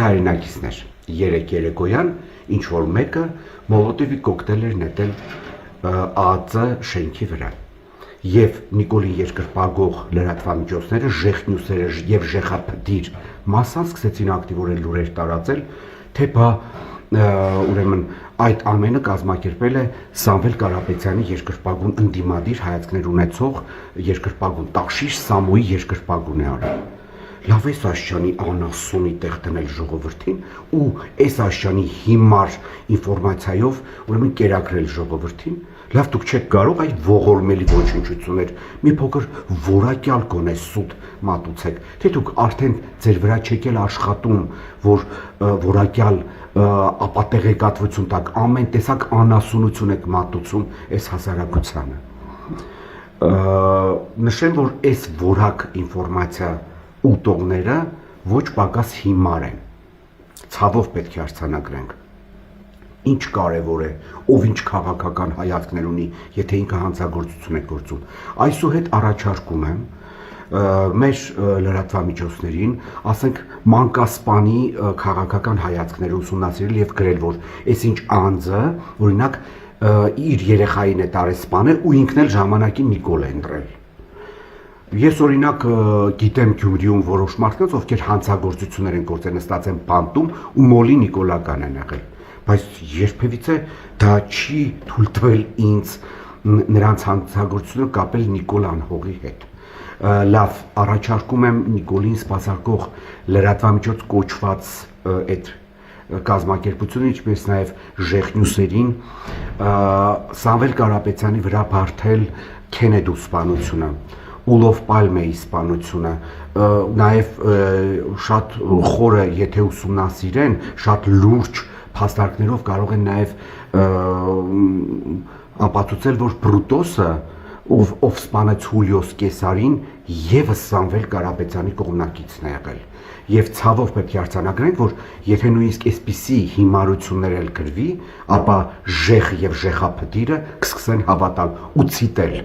հայրենակիցներ, 3 երեկոյան, ինչ որ մեկը մոլոտովի կոկտեյլ էր նետել ԱԱԾ շենքի վրա։ Եվ Նիկոլին երկրպագող լրատվամիջոցները, ժեխնյուսերը եւ ժեխափտիր մասան սկսեցին ակտիվորեն լուրեր տարածել, թե բա ուրեմն այդ ամենը կազմակերպել է Սամվել Կարապետյանի երկրպագուն ընդդիմադիր հայացքներ ունեցող երկրպագուն Տաշիր Սամոյի երկրպագուն է արել։ Լավ է Աշճանի անասունի տեղ դնել ժողովրդին ու այս Աշճանի հիմար ինֆորմացիայով ուրեմն կերակրել ժողովրդին։ Լավ դուք չեք կարող այդ ողորմելի ոչնչություններ մի փոքր որակյալ գոնե սուտ մատուցեք, թե դուք արդեն ձեր վրա չեք էլ աշխատում, որ որակյալ ապատեղեկատվություն տակ ամեն տեսակ անասունություն եք մատուցում այս հասարակությանը։ Նշեմ, որ այս որակ ինֆորմացիա ուտողները ոչ պակաս հիմար են, ցավով պետք է արձանագրենք, ինչ կարևոր է, ով ինչ քաղաքական հայացքներ ունի, եթե ինքը հանցագործություն է գործում, այսուհետ առաջարկում եմ մեր լրատվամիջոցներին, ասենք մանկասպանի քաղաքական հայացքները ուսումնասիրել եւ գրել, որ այսինչ անձը, օրինակ, իր երեխային է տարել սպանել ու ինքն էլ ժամանակին Նիկոլ է ընտրել։ Ես օրինակ գիտեմ Գյումրիում որոշ մարդկանց, ովքեր հանցագործություններ են գործել, նստած են բանտում ու մոլի նիկոլական են եղել, բայց երբևիցե դա չի թույլ տվել ինձ նրանց հանցագործությունը կապել Նիկոլ անհողի հետ։ Լավ, առաջարկում եմ Նիկոլին սպասարկող լրատվամիջոց կոչված այդ կազմակերպությունը, ինչպես նաև Ժեխնյուսերին Սամվել Կարապետյանի վրա բարդել Քենեդու սպանությունը, Ուլով Պալմեի սպանությունը, նաև շատ խորը, եթե ուսումնասիրեն, շատ լուրջ փաստարկներով կարող են նաև ապացուցել, որ Բրուտոսը, ով սպանեց Հուլիոս Կեսարին, եւս Սամվել Կարապետյանի կողմնակիցն է եղել։ Եվ ցավով պետք է արձանագրենք, որ եթե նույնիսկ այսպիսի հիմարություններ էլ գրվի, ապա ժեխ եւ ժեխափտիրը կսկսեն հավատալ ու ցիտել